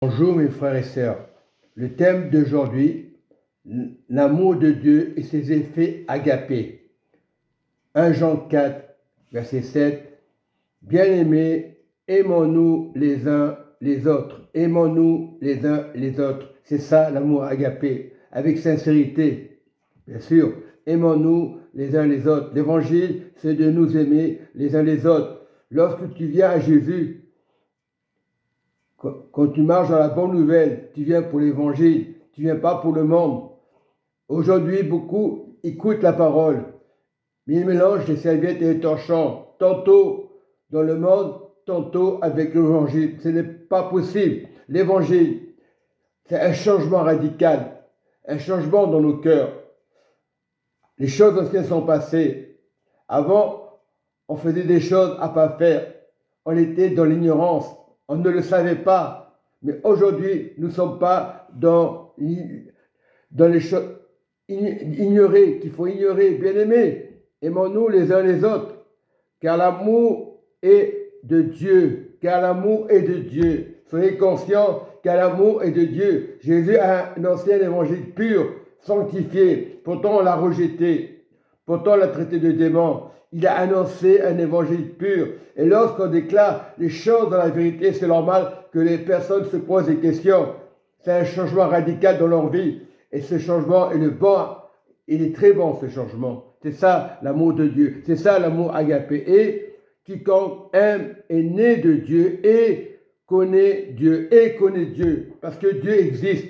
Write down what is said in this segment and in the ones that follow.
Bonjour mes frères et sœurs. Le thème d'aujourd'hui, l'amour de Dieu et ses effets agapés. 1 Jean 4, verset 7. Bien-aimés, aimons-nous les uns les autres. Aimons-nous les uns les autres. C'est ça l'amour agapé, avec sincérité. Bien sûr, aimons-nous les uns les autres. L'évangile, c'est de nous aimer les uns les autres. Lorsque tu viens à Jésus, quand tu marches dans la bonne nouvelle, tu viens pour l'évangile, tu viens pas pour le monde. Aujourd'hui, beaucoup écoutent la parole, mais ils mélangent les serviettes et les torchons, tantôt dans le monde, tantôt avec l'évangile. Ce n'est pas possible. L'évangile, c'est un changement radical, un changement dans nos cœurs. Les choses anciennes sont passées. Avant, on faisait des choses à pas faire. On était dans l'ignorance. On ne le savait pas. Mais aujourd'hui, nous ne sommes pas dans les choses ignorées, qu'il faut ignorer. Bien-aimés, aimons-nous les uns les autres. Car l'amour est de Dieu. Car l'amour est de Dieu. Soyez conscients car l'amour est de Dieu. Jésus a un ancien évangile pur, sanctifié. Pourtant, on l'a rejeté. Pourtant, on l'a traité de démon. Il a annoncé un évangile pur. Et lorsqu'on déclare les choses dans la vérité, c'est normal que les personnes se posent des questions. C'est un changement radical dans leur vie. Et ce changement est le bon. Il est très bon, ce changement. C'est ça l'amour de Dieu. C'est ça l'amour agapé. Et quiconque aime est né de Dieu et connaît Dieu. Et connaît Dieu. Parce que Dieu existe.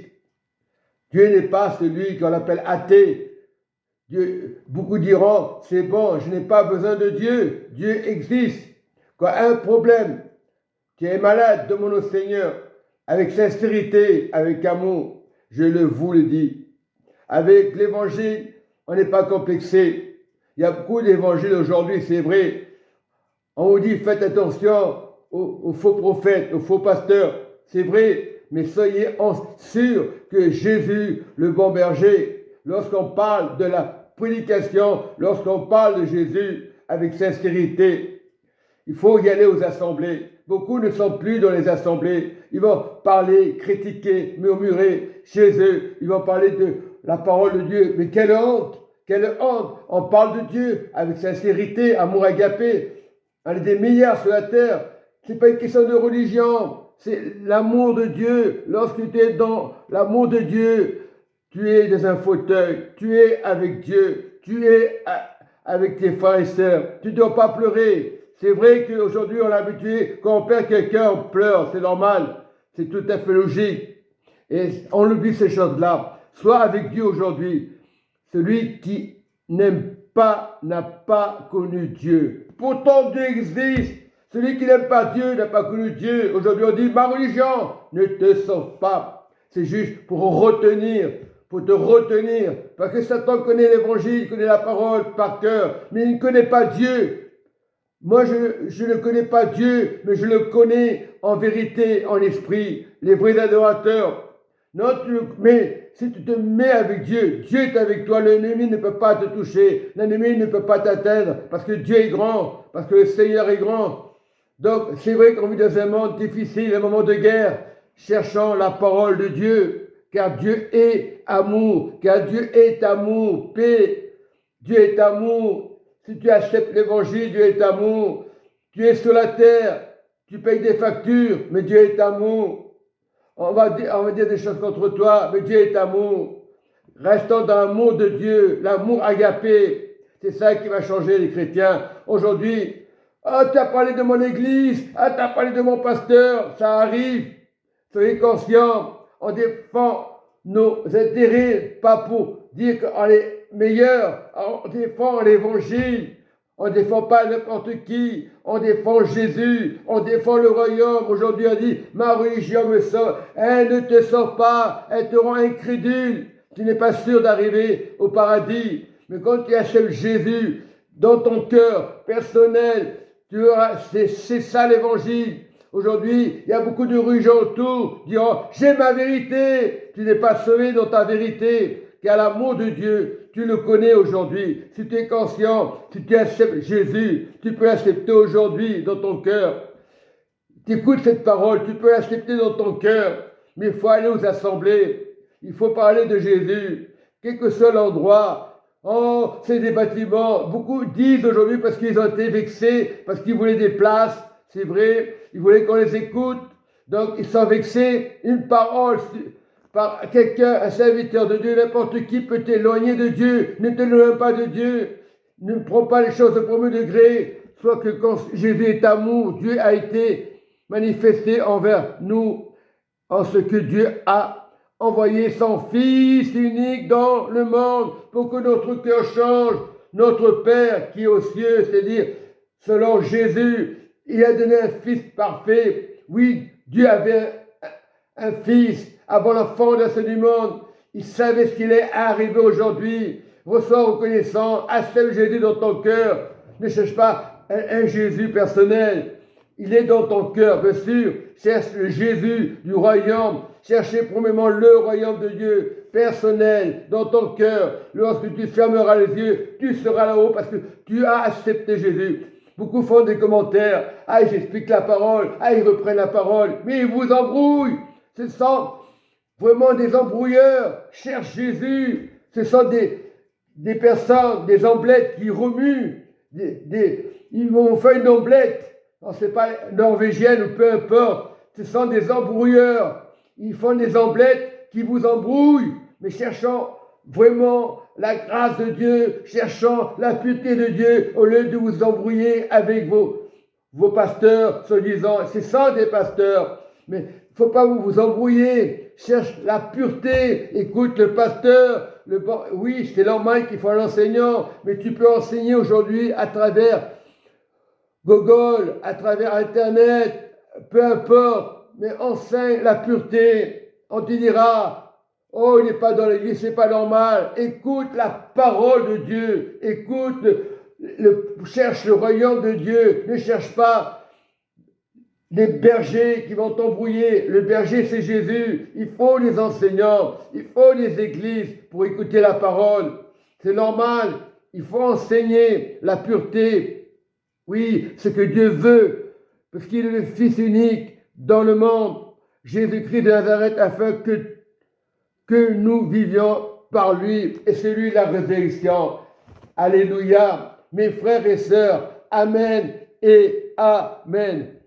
Dieu n'est pas celui qu'on appelle athée. Dieu, beaucoup diront, c'est bon, je n'ai pas besoin de Dieu. Dieu existe. Quand un problème, tu es malade, demande au Seigneur, avec sincérité, avec amour, je vous le dis. Avec l'évangile, on n'est pas complexé. Il y a beaucoup d'évangiles aujourd'hui, c'est vrai. On vous dit, faites attention aux faux prophètes, aux faux pasteurs. C'est vrai, mais soyez sûrs que Jésus, le bon berger, lorsqu'on parle de la prédication, lorsqu'on parle de Jésus avec sincérité, il faut y aller aux assemblées. Beaucoup ne sont plus dans les assemblées. Ils vont parler, critiquer, murmurer chez eux. Ils vont parler de la parole de Dieu. Mais quelle honte! Quelle honte! On parle de Dieu avec sincérité, amour agapé. On est des milliards sur la terre. Ce n'est pas une question de religion. C'est l'amour de Dieu. Lorsque tu es dans l'amour de Dieu, tu es dans un fauteuil, tu es avec Dieu, tu es avec tes frères et sœurs. Tu ne dois pas pleurer. C'est vrai qu'aujourd'hui, on l'a habitué, quand on perd quelqu'un, on pleure, c'est normal. C'est tout à fait logique. Et on oublie ces choses-là. Sois avec Dieu aujourd'hui. Celui qui n'aime pas n'a pas connu Dieu. Pourtant, Dieu existe. Celui qui n'aime pas Dieu n'a pas connu Dieu. Aujourd'hui, on dit, ma religion ne te sauve pas. C'est juste pour te retenir, parce que Satan connaît l'évangile, connaît la parole par cœur, mais il ne connaît pas Dieu. Moi, je ne connais pas Dieu, mais je le connais en vérité, en esprit, les vrais adorateurs. Non, mais si tu te mets avec Dieu, Dieu est avec toi, l'ennemi ne peut pas te toucher, l'ennemi ne peut pas t'atteindre, parce que Dieu est grand, parce que le Seigneur est grand. Donc, c'est vrai qu'on vit dans un monde difficile, un moment de guerre, cherchant la parole de Dieu, car Dieu est amour, car Dieu est amour, paix. Dieu est amour. Si tu acceptes l'évangile, Dieu est amour. Tu es sur la terre, tu payes des factures, mais Dieu est amour. On va dire des choses contre toi, mais Dieu est amour. Restons dans l'amour de Dieu, l'amour agapé. C'est ça qui va changer les chrétiens. Aujourd'hui, ah, tu as parlé de mon église, ah, tu as parlé de mon pasteur, ça arrive. Soyez conscients. On défend nos intérêts, pas pour dire qu'on est meilleur. On défend l'évangile. On ne défend pas n'importe qui. On défend Jésus. On défend le royaume. Aujourd'hui, on dit, ma religion me sauve. Elle ne te sauve pas. Elle te rend incrédule. Tu n'es pas sûr d'arriver au paradis. Mais quand tu acceptes Jésus dans ton cœur personnel, c'est ça l'évangile. Aujourd'hui, il y a beaucoup de religions autour qui diront « J'ai ma vérité ». Tu n'es pas sauvé dans ta vérité, car l'amour de Dieu, tu le connais aujourd'hui. Si tu es conscient, si tu acceptes Jésus, tu peux l'accepter aujourd'hui dans ton cœur. Tu écoutes cette parole, tu peux l'accepter dans ton cœur. Mais il faut aller aux assemblées. Il faut parler de Jésus. Quel que soit l'endroit. Oh, c'est des bâtiments. Beaucoup disent aujourd'hui parce qu'ils ont été vexés, parce qu'ils voulaient des places. C'est vrai. Ils voulaient qu'on les écoute. Donc, ils sont vexés. Une parole par quelqu'un, un serviteur de Dieu, n'importe qui peut t'éloigner de Dieu. Ne t'éloigne pas de Dieu. Ne prends pas les choses au premier degré. Soit que quand Jésus est amour, Dieu a été manifesté envers nous en ce que Dieu a envoyé son Fils unique dans le monde pour que notre cœur change. Notre Père qui est aux cieux, c'est-à-dire selon Jésus, il a donné un Fils parfait. Oui, Dieu avait un Fils avant la fondation du monde. Il savait ce qu'il est arrivé aujourd'hui. Reçois reconnaissant, accepte Jésus dans ton cœur. Ne cherche pas un Jésus personnel. Il est dans ton cœur, bien sûr. Cherche le Jésus du royaume. Cherchez premièrement le royaume de Dieu, personnel, dans ton cœur. Lorsque tu fermeras les yeux, tu seras là-haut parce que tu as accepté Jésus. Beaucoup font des commentaires. Ah, j'explique la parole. Ah, ils reprennent la parole. Mais ils vous embrouillent. Ce sont vraiment des embrouilleurs. Cherche Jésus. Ce sont des personnes, des omblettes qui remuent. Ils vont faire une omblette. Non, ce n'est pas norvégienne ou peu importe. Ce sont des embrouilleurs. Ils font des omblettes qui vous embrouillent. Mais cherchons vraiment la grâce de Dieu, cherchant la pureté de Dieu au lieu de vous embrouiller avec vos pasteurs, soi-disant. Ce sont des pasteurs. Mais il ne faut pas vous embrouiller. Cherche la pureté. Écoute le pasteur. Oui, c'est normal qu'il faut un enseignant. Mais tu peux enseigner aujourd'hui à travers Google, à travers Internet, peu importe, mais enseigne la pureté. On te dira, oh, il n'est pas dans l'église, c'est pas normal. Écoute la parole de Dieu, écoute, cherche le royaume de Dieu, ne cherche pas les bergers qui vont t'embrouiller. Le berger, c'est Jésus. Il faut les enseignants, il faut les églises pour écouter la parole. C'est normal, il faut enseigner la pureté. Oui, ce que Dieu veut, parce qu'il est le Fils unique dans le monde, Jésus-Christ de Nazareth, afin que nous vivions par lui, et c'est lui la résurrection. Alléluia, mes frères et sœurs, Amen et Amen.